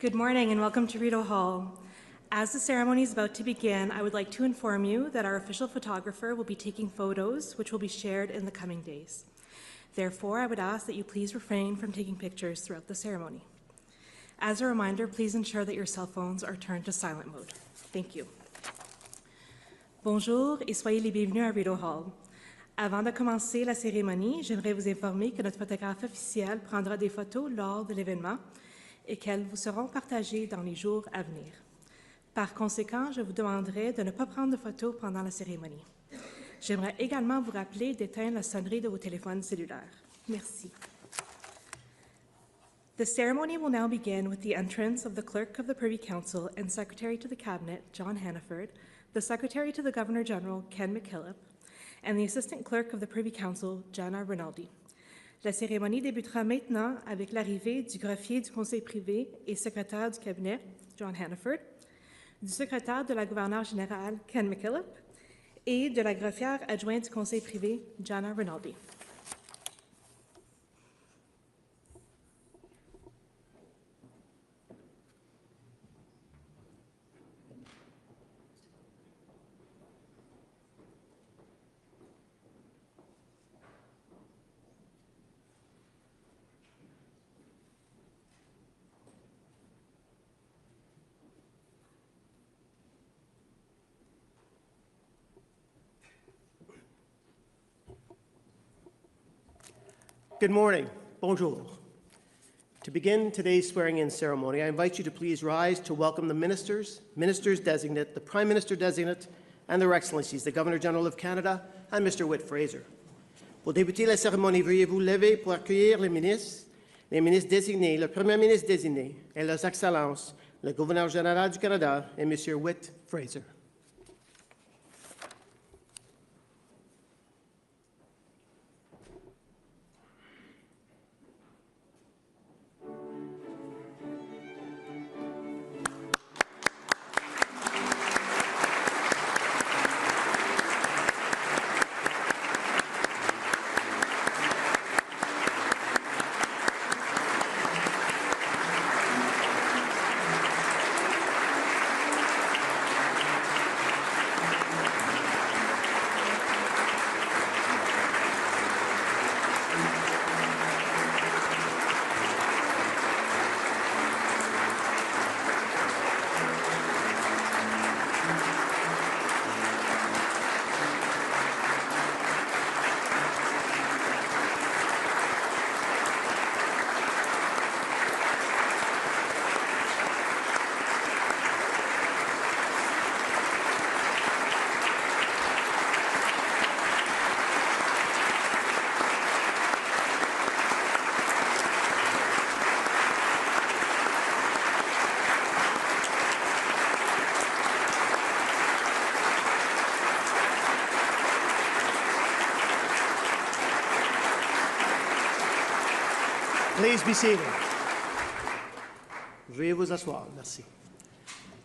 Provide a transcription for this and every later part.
Good morning and welcome to Rideau Hall. As the ceremony is about to begin, I would like to inform you that our official photographer will be taking photos which will be shared in the coming days. Therefore, I would ask that you please refrain from taking pictures throughout the ceremony. As a reminder, please ensure that your cell phones are turned to silent mode. Thank you. Bonjour et soyez les bienvenus à Rideau Hall. Avant de commencer la cérémonie, j'aimerais vous informer que notre photographe officiel prendra des photos lors de l'événement et qu'elles vous seront partagées dans les jours à venir. Par conséquent, je vous demanderai de ne pas prendre de photos pendant la cérémonie. J'aimerais également vous rappeler d'éteindre la sonnerie de vos téléphones cellulaires. Merci. The ceremony will now begin with the entrance of the Clerk of the Privy Council and Secretary to the Cabinet, John Hannaford, the Secretary to the Governor-General, Ken McKillop, and the Assistant Clerk of the Privy Council, Jana Rinaldi. La cérémonie débutera maintenant avec l'arrivée du greffier du Conseil privé et secrétaire du cabinet, John Hannaford, du secrétaire de la gouverneure générale, Ken McKillop, et de la greffière adjointe du Conseil privé, Jana Rinaldi. Good morning. Bonjour. To begin today's swearing-in ceremony, I invite you to please rise to welcome the ministers, ministers-designate, the Prime Minister-designate, and their Excellencies, the Governor-General of Canada, and Mr. Whit Fraser. Pour débuter la cérémonie, veuillez vous lever pour accueillir les ministres désignés, le Premier ministre désigné, et leurs Excellences, le Gouverneur général du Canada, et Mr. Whit Fraser. Please be seated. Veuillez vous asseoir. Merci.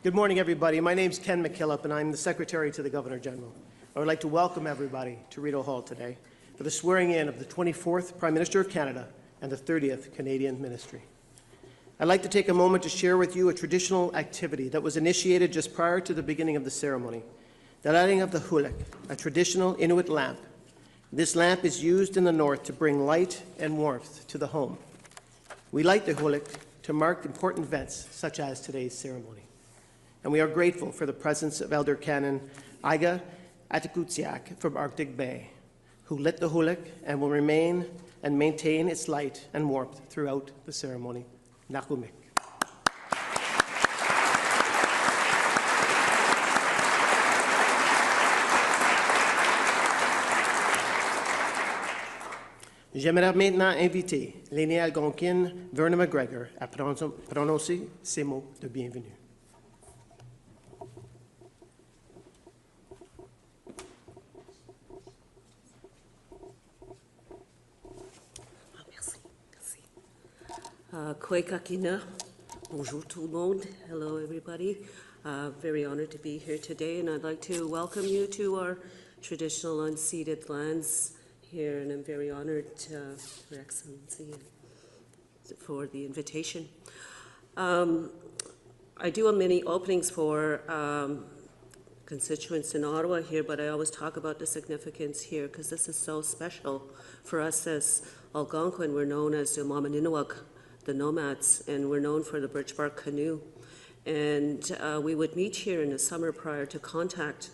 Good morning, everybody. My name is Ken McKillop, and I'm the Secretary to the Governor-General. I would like to welcome everybody to Rideau Hall today for the swearing-in of the 24th Prime Minister of Canada and the 30th Canadian Ministry. I'd like to take a moment to share with you a traditional activity that was initiated just prior to the beginning of the ceremony, the lighting of the hulik, a traditional Inuit lamp. This lamp is used in the north to bring light and warmth to the home. We light the hulik to mark important events such as today's ceremony. And we are grateful for the presence of Elder Canon Iga Atikutsiak from Arctic Bay, who lit the hulik and will remain and maintain its light and warmth throughout the ceremony. Nakumik. J'aimerais maintenant inviter l'aîné algonquin Verna McGregor à prononcer ces mots de bienvenue. Kwe kakina. Bonjour tout le monde. Hello, everybody. Very honored to be here today, and I'd like to welcome you to our traditional unceded lands here, and I'm very honored, Your Excellency, for the invitation. I do a many openings for constituents in Ottawa here, but I always talk about the significance here because this is so special for us as Algonquin. We're known as the Mamaninawak, the nomads, and we're known for the birch bark canoe. And we would meet here in the summer prior to contact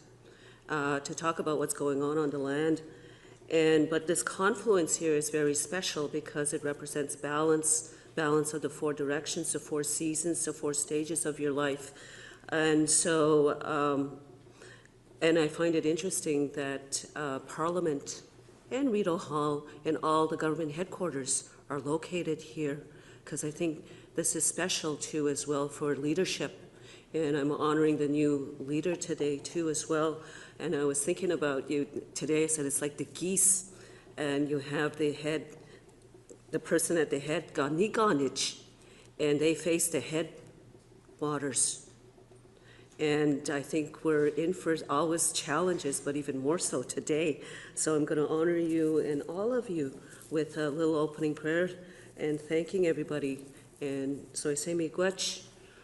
to talk about what's going on the land. But this confluence here is very special because it represents balance of the four directions, the four seasons, the four stages of your life. And so, and I find it interesting that Parliament and Rideau Hall and all the government headquarters are located here, because I think this is special too as well for leadership. And I'm honoring the new leader today too as well. And I was thinking about you today, I said it's like the geese, and you have the head, the person at the head, Ganiganich, and they face the head waters. And I think we're in for always challenges, but even more so today. So I'm going to honor you and all of you with a little opening prayer and thanking everybody. And so I say, miigwech,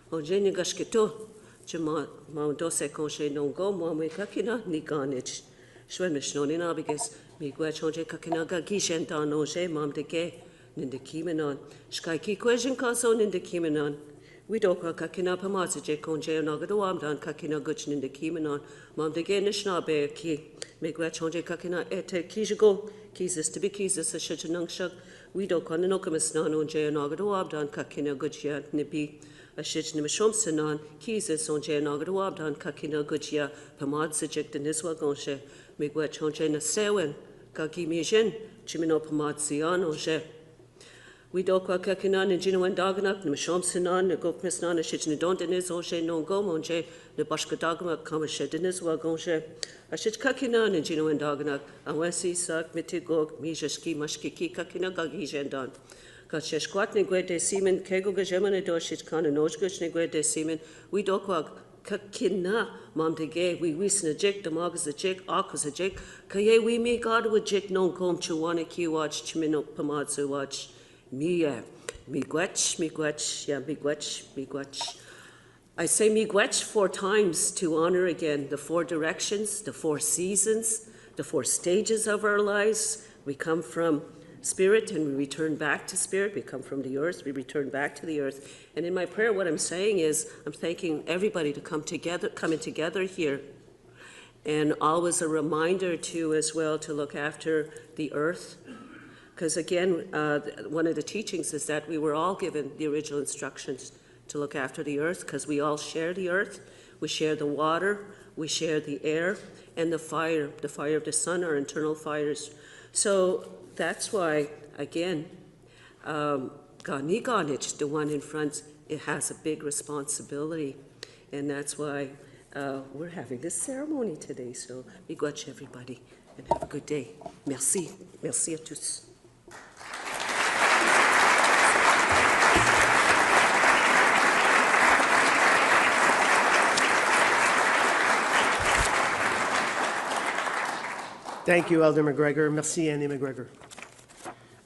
ojenya gashkito, jama maundose konshe nongo, mwame kakina niganich. Shwen mishnoni nabiges, miigwech onje kakina gagishen dan oje mamdege, nindekimenon. Shkaiki kwejen kaso nindekimenon. We don't kakina pamazaje konje nagadawam dan kakina guch nindekimenon. Mamdege nishnabe ki, miigwech onje kakina ete kijigo, kizis to be kizis a shichanungshak. We don't con no commisnon on jay and agadawabdan kakina gujia nibi a shitch nimashomsanon, kizis on jay and agadawabdan kakina gujia, pamad sajik the niswa gonshe, migwech on jay na sewen, kaki mijin, chimino pamad sian on jay. We don't qua kakinan and jino and daganak, nimashomsanon, the gokmisnon, a shitch nidontanis on jay non gom on jay, the bashkadagma kamashediniswa gonshe. A shitch kakinan and jino and daganak, a wesi sak mitigog, mijaski mashkiki kakina gagijendan. Kacheshquat negwe de semen, kego gajeman doshit kan and ojgush negwe de semen, we dokwa kakina, mam de gay, we wissen a jig, the mogas a jig, akas a jig, kaye we me god with jig non com chuwana ki watch, chimino pamadzu watch, me gwetch, yeah, miigwech. I say miigwech 4 times to honor again the 4 directions, the 4 seasons, the 4 stages of our lives. We come from spirit and we return back to spirit. We come from the earth, we return back to the earth. And in my prayer, what I'm saying is, I'm thanking everybody to coming together here. And always a reminder too, as well, to look after the earth. Because again, one of the teachings is that we were all given the original instructions to look after the earth, because we all share the earth. We share the water, we share the air, and the fire of the sun, our internal fires. So that's why, again, Ganiganich, the one in front, it has a big responsibility. And that's why we're having this ceremony today. So, miigwech everybody, and have a good day. Merci. Merci à tous. Thank you, Elder McGregor. Merci, Annie McGregor.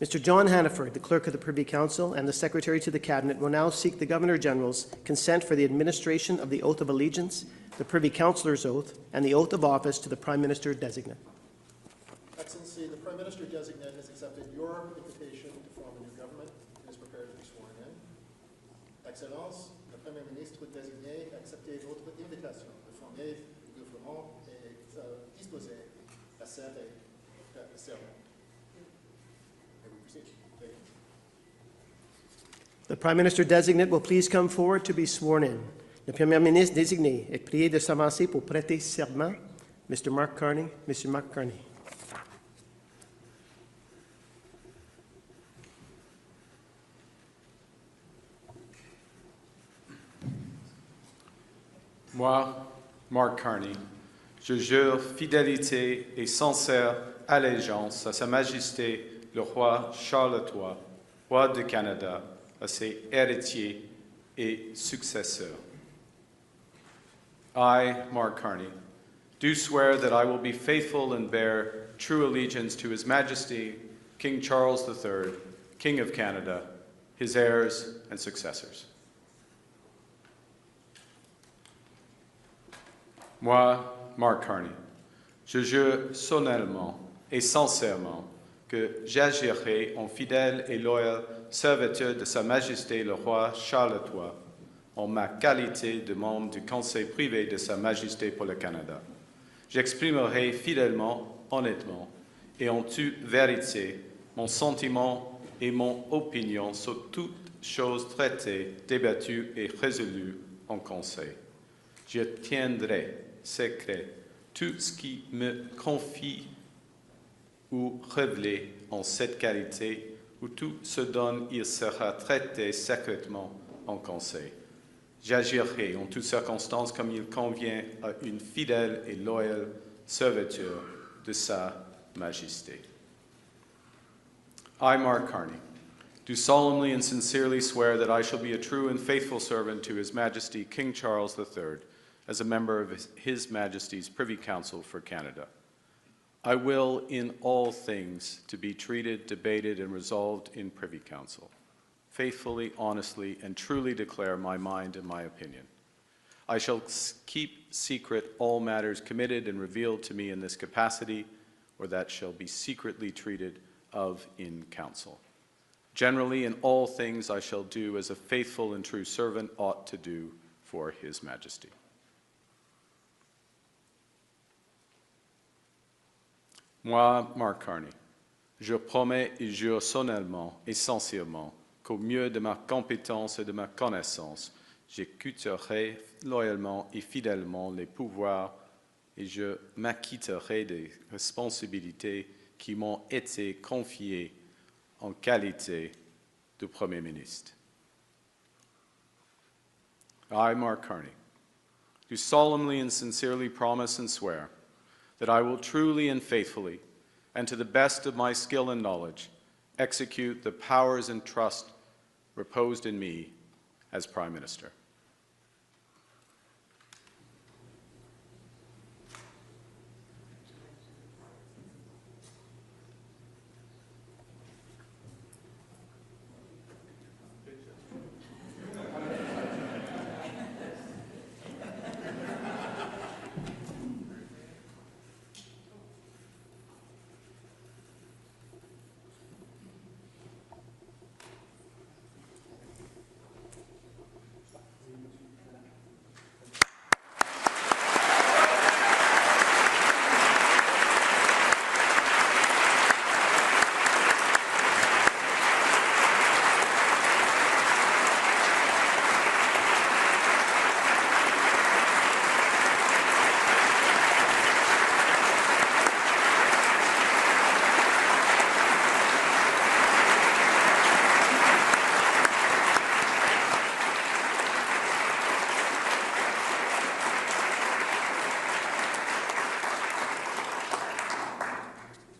Mr. John Hannaford, the Clerk of the Privy Council and the Secretary to the Cabinet, will now seek the Governor-General's consent for the administration of the Oath of Allegiance, the Privy Councillor's Oath, and the Oath of Office to the Prime Minister-Designate. Excellency, the Prime Minister-Designate has accepted your invitation to form a new government and is prepared to be sworn in. Excellence, le Premier Ministre-Désigné a accepté votre invitation de former le gouvernement et est disposé à servir le serment. The Prime Minister-Designate will please come forward to be sworn in. Le Premier Ministre désigné est prié de s'avancer pour prêter serment. Mr. Mark Carney, Mr. Mark Carney. Moi, Mark Carney, je jure fidélité et sincère allégeance à Sa Majesté le roi Charles III, roi du Canada, à ses héritiers et successeurs. I, Mark Carney, do swear that I will be faithful and bear true allegiance to His Majesty, King Charles III, King of Canada, his heirs and successors. Moi, Mark Carney, je jure solennellement et sincèrement que j'agirai en fidèle et loyal serviteur de Sa Majesté le roi Charles III, en ma qualité de membre du Conseil privé de Sa Majesté pour le Canada. J'exprimerai fidèlement, honnêtement et en toute vérité mon sentiment et mon opinion sur toutes choses traitées, débattues et résolues en Conseil. Je tiendrai secret tout ce qui me confie ou révélé en cette qualité, ou tout ce dont il sera traité secrètement en Conseil. J'agirai en toutes circonstances comme il convient à une fidèle et loyale serviteur de Sa Majesté. I, Mark Carney, do solemnly and sincerely swear that I shall be a true and faithful servant to His Majesty King Charles III as a member of His Majesty's Privy Council for Canada. I will, in all things, to be treated, debated, and resolved in Privy Council, faithfully, honestly, and truly declare my mind and my opinion. I shall keep secret all matters committed and revealed to me in this capacity, or that shall be secretly treated of in council. Generally, in all things I shall do as a faithful and true servant ought to do for His Majesty. Moi, Mark Carney, je promets et jure solennellement et sincèrement qu'au mieux de ma compétence et de ma connaissance, j'écouterai loyalement et fidèlement les pouvoirs et je m'acquitterai des responsabilités qui m'ont été confiées en qualité de Premier ministre. I, Mark Carney, do solemnly and sincerely promise and swear that I will truly and faithfully, and to the best of my skill and knowledge, execute the powers and trust reposed in me as Prime Minister.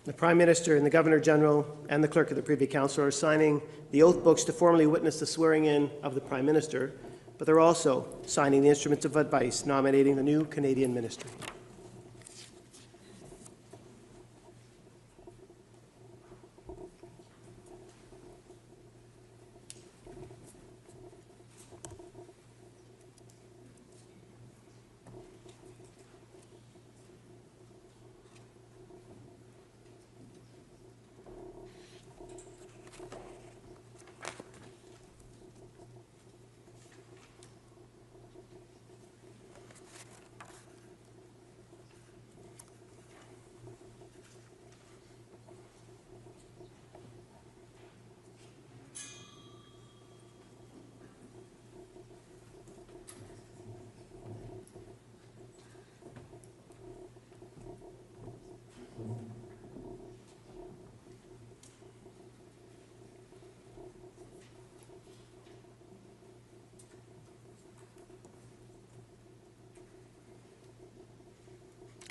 The Prime Minister and the Governor-General and the Clerk of the Privy Council are signing the oath books to formally witness the swearing-in of the Prime Minister, but they're also signing the instruments of advice nominating the new Canadian ministry.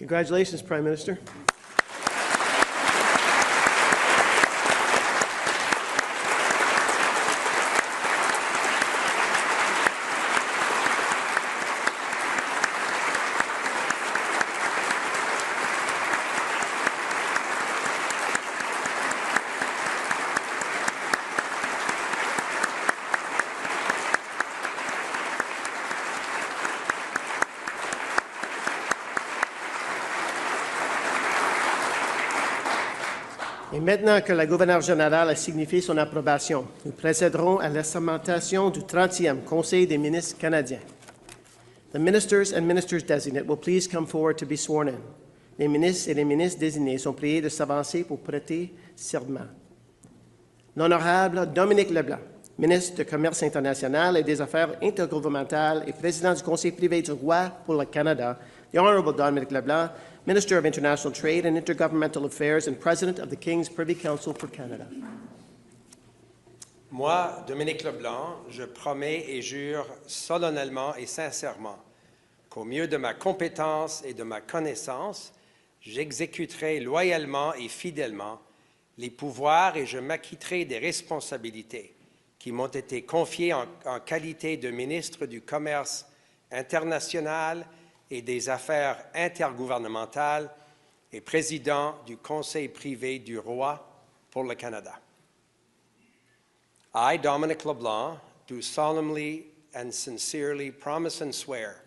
Congratulations, Prime Minister. Et maintenant que la gouverneure générale a signifié son approbation, nous procéderons à l'assermentation du 30e Conseil des ministres canadiens. The ministers and ministers designate will please come forward to be sworn in. Les ministres et les ministres désignés sont priés de s'avancer pour prêter serment. L'honorable Dominique Leblanc, ministre du Commerce international et des Affaires intergouvernementales et président du Conseil privé du roi pour le Canada, the Honourable Dominique Leblanc, Minister of International Trade and Intergovernmental Affairs and President of the King's Privy Council for Canada. Moi, Dominique Leblanc, je promets et jure solennellement et sincèrement qu'au mieux de ma compétence et de ma connaissance, j'exécuterai loyalement et fidèlement les pouvoirs et je m'acquitterai des responsabilités qui m'ont été confiées en qualité de ministre du Commerce international et des Affaires intergouvernementales et président du Conseil privé du roi pour le Canada. I, Dominic LeBlanc, do solemnly and sincerely promise and swear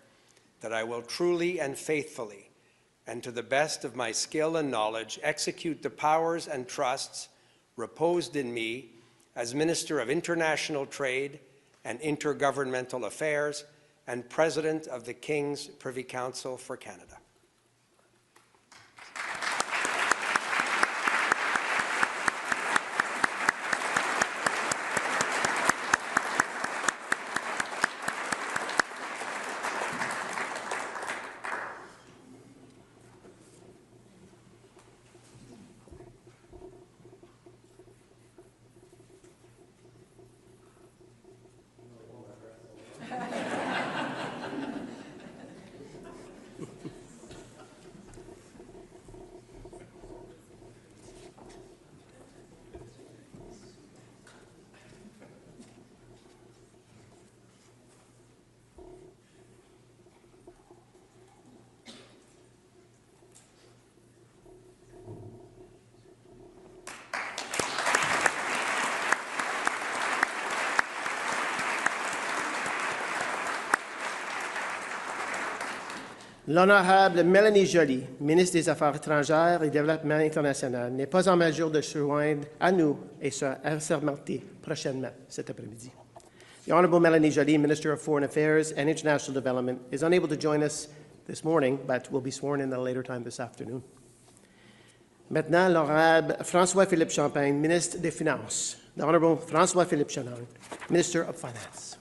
that I will truly and faithfully, and to the best of my skill and knowledge, execute the powers and trusts reposed in me as Minister of International Trade and Intergovernmental Affairs and President of the King's Privy Council for Canada. L'honorable Mélanie Joly, ministre des Affaires étrangères et du Développement international, n'est pas en mesure de se joindre à nous et se assermenter prochainement cet après-midi. The Honourable Mélanie Joly, Minister of Foreign Affairs and International Development, is unable to join us this morning, but will be sworn in at a later time this afternoon. Maintenant, l'honorable François-Philippe Champagne, ministre des Finances. The Honourable François-Philippe Champagne, Minister of Finance.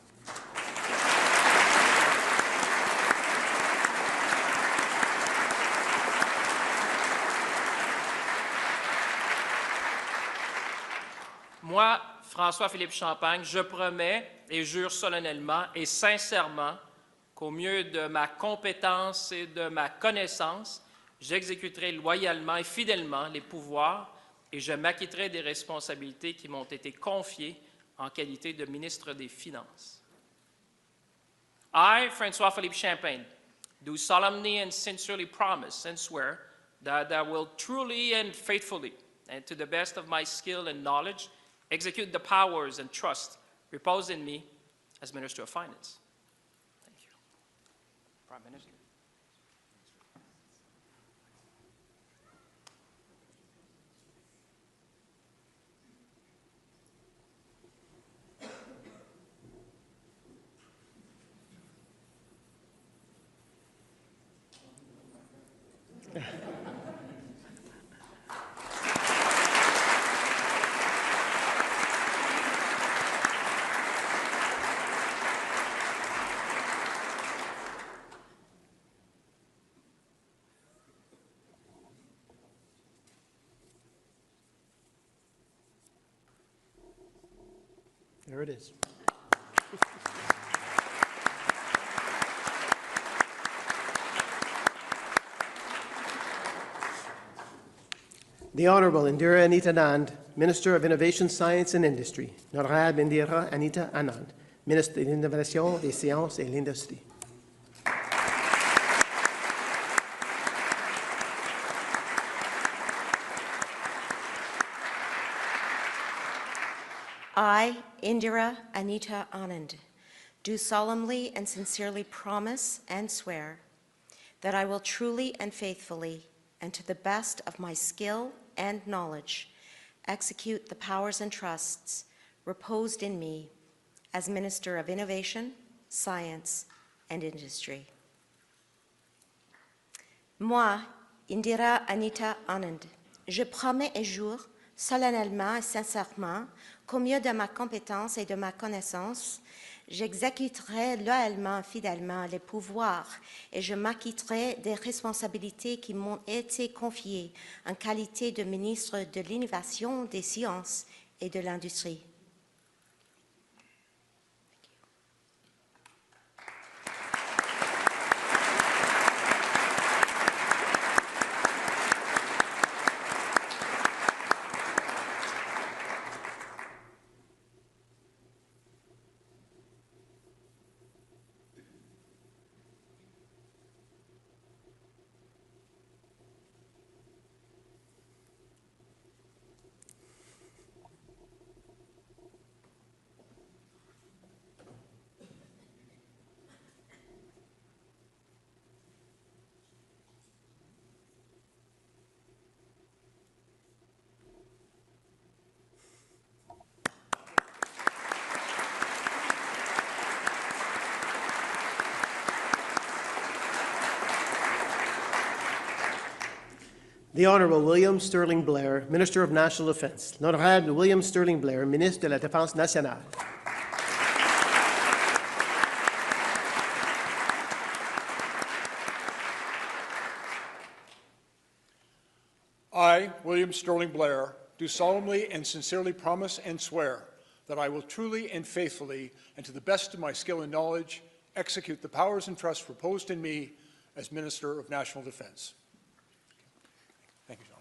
Moi, François-Philippe Champagne, je promets et jure solennellement et sincèrement qu'au mieux de ma compétence et de ma connaissance, j'exécuterai loyalement et fidèlement les pouvoirs et je m'acquitterai des responsabilités qui m'ont été confiées en qualité de ministre des Finances. I, François-Philippe Champagne, do solemnly and sincerely promise and swear that I will truly and faithfully, and to the best of my skill and knowledge, execute the powers and trust reposed in me as Minister of Finance. Thank you. Prime Minister. There it is. The Honourable Indira Anita Anand, Minister of Innovation, Science and Industry. Honorable Indira Anita Anand, Ministre de l'Innovation, des Sciences et l'Industrie. I, Indira Anita Anand, do solemnly and sincerely promise and swear that I will truly and faithfully, and to the best of my skill and knowledge, execute the powers and trusts reposed in me as Minister of Innovation, Science, and Industry. Moi, Indira Anita Anand, je promets et jure solennellement et sincèrement qu'au mieux de ma compétence et de ma connaissance, j'exécuterai loyalement et fidèlement les pouvoirs et je m'acquitterai des responsabilités qui m'ont été confiées en qualité de ministre de l'Innovation, des Sciences et de l'Industrie. The Honourable William Sterling Blair, Minister of National Defence. L'Honourable William Sterling Blair, Ministre de la Défense nationale. I, William Sterling Blair, do solemnly and sincerely promise and swear that I will truly and faithfully, and to the best of my skill and knowledge, execute the powers and trusts reposed in me as Minister of National Defence. Thank you, John.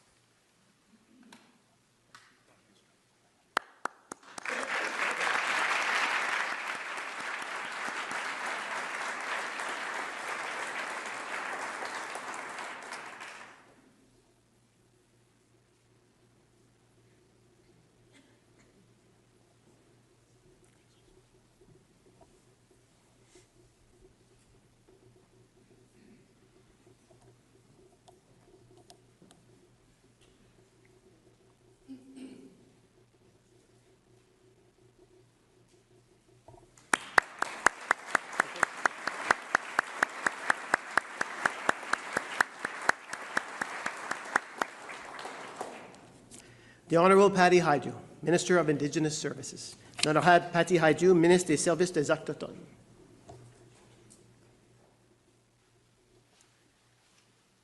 The Honourable Patty Hajdu, Minister of Indigenous Services. L'Honourable Patty Hajdu, Ministre des Services des Autochtones.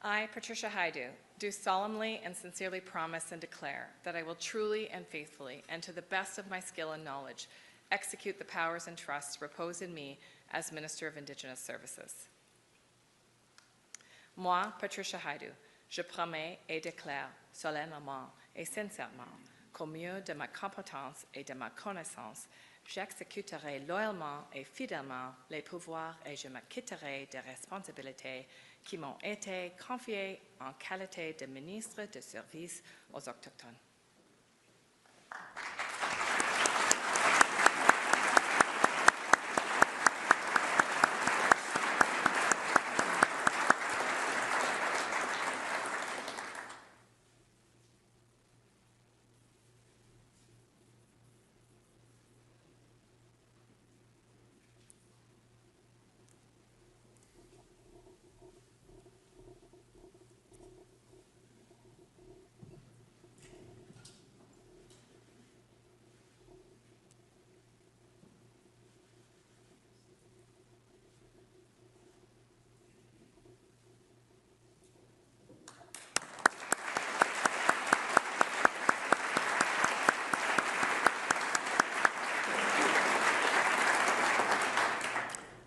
I, Patricia Hajdu, do solemnly and sincerely promise and declare that I will truly and faithfully, and to the best of my skill and knowledge, execute the powers and trusts reposed in me as Minister of Indigenous Services. Moi, Patricia Hajdu, je promets et déclare solennellement et sincèrement qu'au mieux de ma compétence et de ma connaissance, j'exécuterai loyalement et fidèlement les pouvoirs et je m'acquitterai des responsabilités qui m'ont été confiées en qualité de ministre de service aux Autochtones.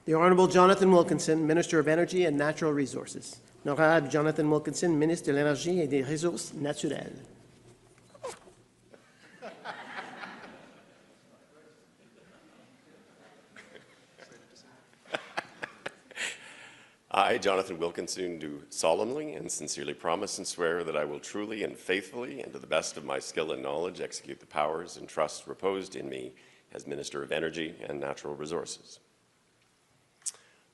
The Honourable Jonathan Wilkinson, Minister of Energy and Natural Resources. L'Honourable Jonathan Wilkinson, Ministre de l'Énergie et des Ressources naturelles. I, Jonathan Wilkinson, do solemnly and sincerely promise and swear that I will truly and faithfully, and to the best of my skill and knowledge, execute the powers and trusts reposed in me as Minister of Energy and Natural Resources.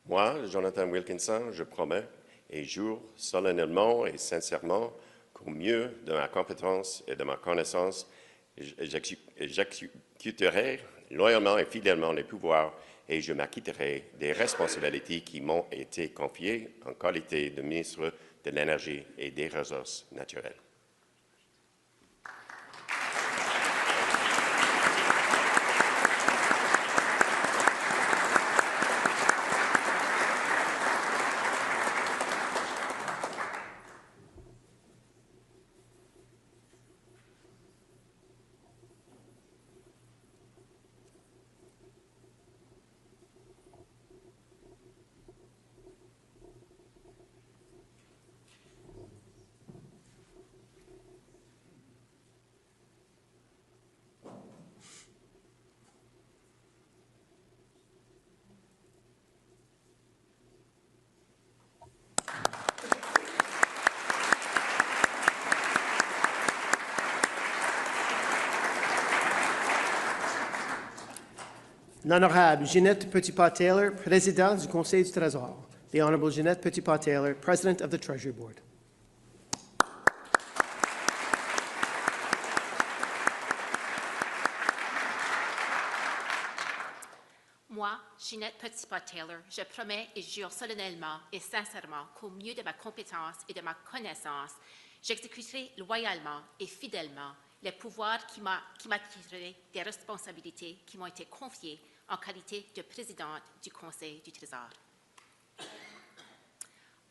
Moi, Jonathan Wilkinson, je promets et jure solennellement et sincèrement qu'au mieux de ma compétence et de ma connaissance, J'exécuterai loyalement et fidèlement les pouvoirs et je m'acquitterai des responsabilités qui m'ont été confiées en qualité de ministre de l'Énergie et des Ressources naturelles. L'Honorable Jeanette Petitpas-Taylor, Président du Conseil du Trésor. The Honorable Jeanette Petitpas-Taylor, President of the Treasury Board. Moi, Jeanette Petitpas-Taylor, je promets et jure solennellement et sincèrement qu'au mieux de ma compétence et de ma connaissance, j'exécuterai loyalement et fidèlement les pouvoirs qui m'attireraient des responsabilités qui m'ont été confiées en qualité de présidente du Conseil du Trésor.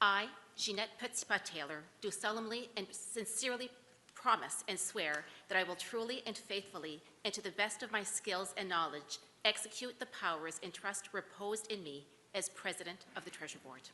I, Jeanette Petitpas-Taylor, do solemnly and sincerely promise and swear that I will truly and faithfully, and to the best of my skills and knowledge, execute the powers and trust reposed in me as President of the Treasury Board.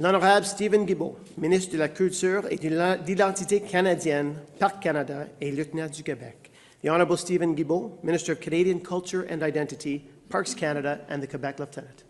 L'Honorable Stephen Guilbeault, ministre de la Culture et de l'Identité canadienne, Parc Canada et lieutenant du Québec. The Honorable Stephen Guilbeault, Minister of Canadian Culture and Identity, Parks Canada, and the Quebec Lieutenant.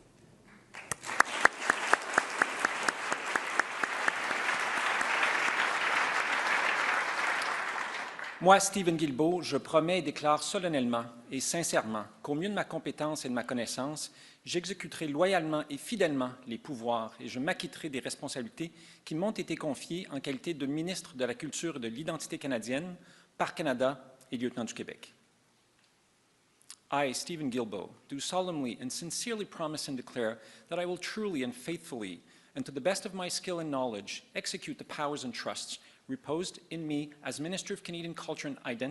Moi, Stephen Guilbeault, je promets et déclare solennellement et sincèrement qu'au mieux de ma compétence et de ma connaissance, j'exécuterai loyalement et fidèlement les pouvoirs et je m'acquitterai des responsabilités qui m'ont été confiées en qualité de ministre de la Culture et de l'Identité canadienne, Parc Canada et lieutenant du Québec. I, Stephen Guilbeault, do solemnly and sincerely promise and declare that I will truly and faithfully, and to the best of my skill and knowledge, execute the powers and trusts reposed in me as Minister of Canadian Culture and Identity